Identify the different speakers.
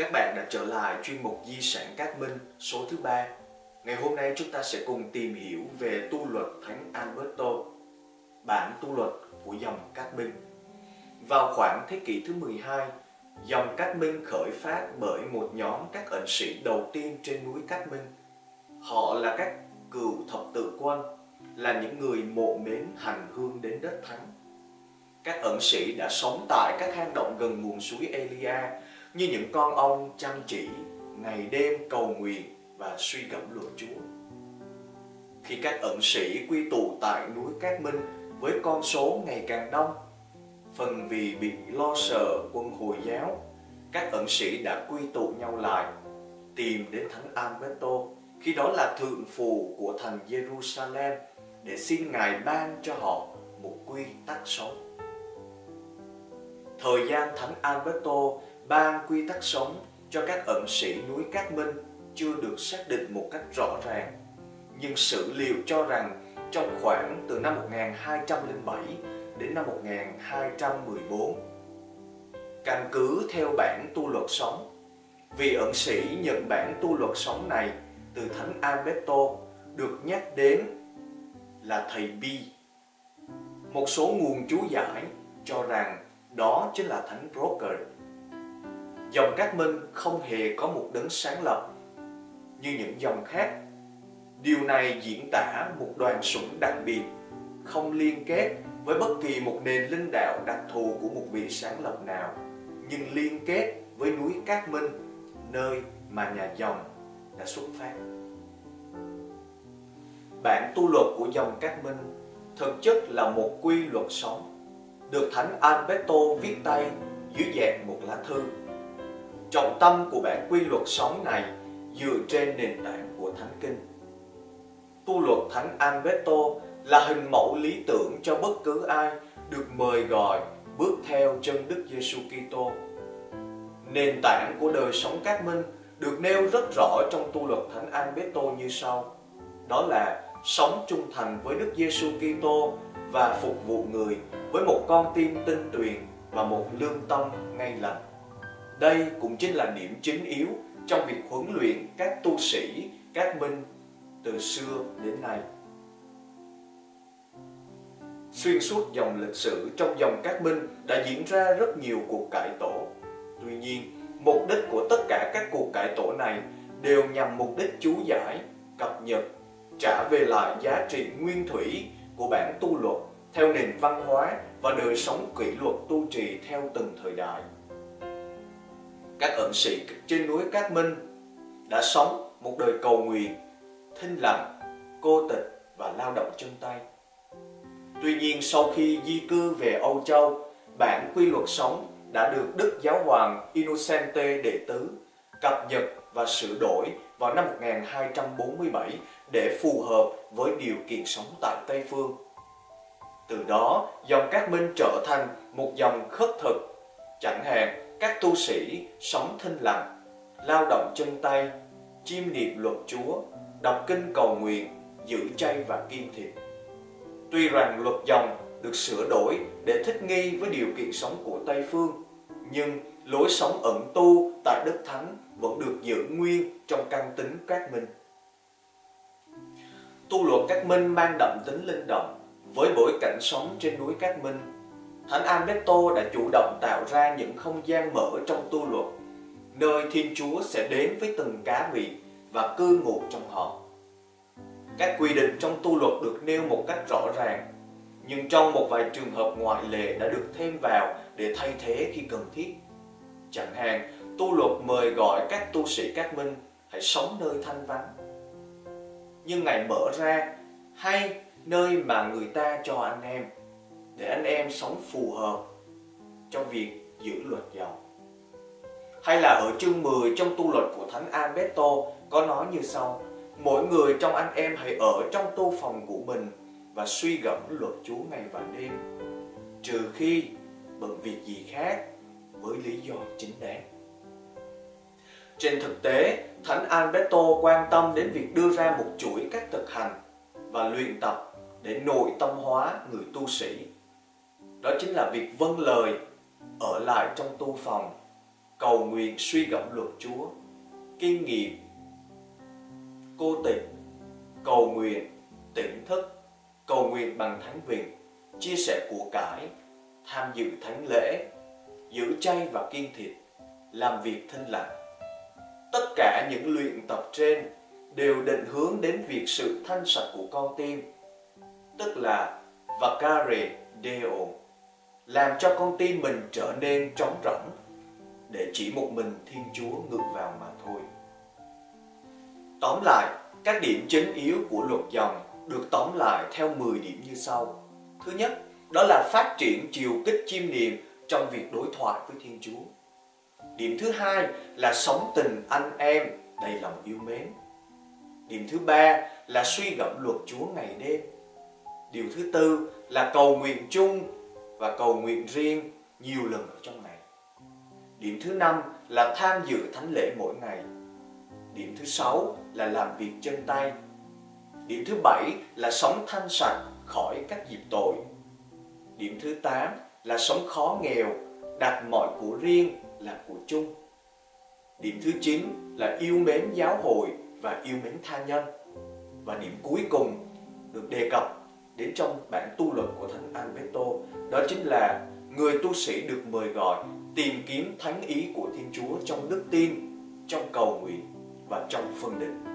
Speaker 1: các bạn đã trở lại chuyên mục Di sản Cát Minh số thứ 3. Ngày hôm nay chúng ta sẽ cùng tìm hiểu về tu luật Thánh Alberto, bản tu luật của dòng Cát Minh. Vào khoảng thế kỷ thứ 12, dòng Cát Minh khởi phát bởi một nhóm các ẩn sĩ đầu tiên trên núi Cát Minh. Họ là các cựu thập tự quân, là những người mộ mến hành hương đến đất thánh. Các ẩn sĩ đã sống tại các hang động gần nguồn suối Elia như những con ong chăm chỉ, ngày đêm cầu nguyện và suy gẫm luật Chúa. Khi các ẩn sĩ quy tụ tại núi Cát Minh với con số ngày càng đông, phần vì bị lo sợ quân Hồi giáo, các ẩn sĩ đã quy tụ nhau lại, tìm đến Thánh Alberto, khi đó là thượng phụ của thành Jerusalem, để xin Ngài ban cho họ một quy tắc sống. Thời gian Thánh Alberto ban quy tắc sống cho các ẩn sĩ núi Cát Minh chưa được xác định một cách rõ ràng, nhưng sử liệu cho rằng trong khoảng từ năm 1207 đến năm 1214. Căn cứ theo bản tu luật sống, vị ẩn sĩ nhận bản tu luật sống này từ Thánh Alberto được nhắc đến là thầy Bi. Một số nguồn chú giải cho rằng đó chính là Thánh Proker. Dòng Cát Minh không hề có một đấng sáng lập như những dòng khác. Điều này diễn tả một đoàn sủng đặc biệt, không liên kết với bất kỳ một nền linh đạo đặc thù của một vị sáng lập nào, nhưng liên kết với núi Cát Minh, nơi mà nhà dòng đã xuất phát. Bản tu luật của dòng Cát Minh thực chất là một quy luật sống, được Thánh Alberto viết tay dưới dạng một lá thư. Trọng tâm của bản quy luật sống này dựa trên nền tảng của Thánh Kinh. Tu luật Thánh Alberto là hình mẫu lý tưởng cho bất cứ ai được mời gọi bước theo chân Đức Giêsu Kitô. Nền tảng của đời sống Cát Minh được nêu rất rõ trong tu luật Thánh Alberto như sau. Đó là sống trung thành với Đức Giêsu Kitô và phục vụ người với một con tim tinh tuyền và một lương tâm ngay lành. Đây cũng chính là điểm chính yếu trong việc huấn luyện các tu sĩ Cát Minh từ xưa đến nay. Xuyên suốt dòng lịch sử trong dòng Cát Minh đã diễn ra rất nhiều cuộc cải tổ. Tuy nhiên, mục đích của tất cả các cuộc cải tổ này đều nhằm mục đích chú giải, cập nhật, trả về lại giá trị nguyên thủy của bản tu luật theo nền văn hóa và đời sống kỷ luật tu trì theo từng thời đại. Các ẩn sĩ trên núi Cát Minh đã sống một đời cầu nguyện, thinh lặng, cô tịch và lao động chân tay. Tuy nhiên, sau khi di cư về Âu Châu, bản quy luật sống đã được Đức Giáo hoàng Innocente đệ tứ cập nhật và sửa đổi vào năm 1247 để phù hợp với điều kiện sống tại Tây Phương. Từ đó, dòng Cát Minh trở thành một dòng khất thực, chẳng hạn các tu sĩ sống thinh lặng, lao động chân tay, chiêm niệm luật Chúa, đọc kinh cầu nguyện, giữ chay và kiêng thịt. Tuy rằng luật dòng được sửa đổi để thích nghi với điều kiện sống của Tây Phương, nhưng lối sống ẩn tu tại đất thánh vẫn được giữ nguyên trong căn tính Cát Minh. Tu luật Cát Minh mang đậm tính linh động. Với bối cảnh sống trên núi Cát Minh, Thánh Alberto đã chủ động tạo ra những không gian mở trong tu luật, nơi Thiên Chúa sẽ đến với từng cá vị và cư ngụ trong họ. Các quy định trong tu luật được nêu một cách rõ ràng, nhưng trong một vài trường hợp ngoại lệ đã được thêm vào để thay thế khi cần thiết. Chẳng hạn, tu luật mời gọi các tu sĩ Cát Minh hãy sống nơi thanh vắng. Nhưng Ngài mở ra hay nơi mà người ta cho anh em, để anh em sống phù hợp cho việc giữ luật dòng. Hay là ở chương 10 trong tu luật của Thánh Alberto có nói như sau: mỗi người trong anh em hãy ở trong tu phòng của mình và suy gẫm luật Chúa ngày và đêm, trừ khi bận việc gì khác với lý do chính đáng. Trên thực tế, Thánh Alberto quan tâm đến việc đưa ra một chuỗi các thực hành và luyện tập để nội tâm hóa người tu sĩ. Đó chính là việc vâng lời, ở lại trong tu phòng, cầu nguyện suy gẫm luật Chúa, kinh nghiệm, cô tịch, cầu nguyện, tỉnh thức, cầu nguyện bằng thánh vịnh, chia sẻ của cải, tham dự thánh lễ, giữ chay và kiêng thịt, làm việc thinh lặng. Tất cả những luyện tập trên đều định hướng đến việc sự thanh sạch của con tim, tức là vacare Deo, làm cho con tim mình trở nên trống rỗng, để chỉ một mình Thiên Chúa ngự vào mà thôi. Tóm lại, các điểm chính yếu của luật dòng được tóm lại theo 10 điểm như sau. Thứ nhất, đó là phát triển chiều kích chiêm niệm trong việc đối thoại với Thiên Chúa. Điểm thứ hai là sống tình anh em đầy lòng yêu mến. Điểm thứ ba là suy gẫm luật Chúa ngày đêm. Điều thứ tư là cầu nguyện chung và cầu nguyện riêng nhiều lần ở trong ngày. Điểm thứ năm là tham dự thánh lễ mỗi ngày. Điểm thứ sáu là làm việc chân tay. Điểm thứ bảy là sống thanh sạch khỏi các dịp tội. Điểm thứ 8 là sống khó nghèo, đặt mọi của riêng là của chung. Điểm thứ 9 là yêu mến giáo hội và yêu mến tha nhân. Và điểm cuối cùng được đề cập đến trong bản tu luận của Thánh Alberto, đó chính là người tu sĩ được mời gọi tìm kiếm thánh ý của Thiên Chúa trong đức tin, trong cầu nguyện và trong phân định.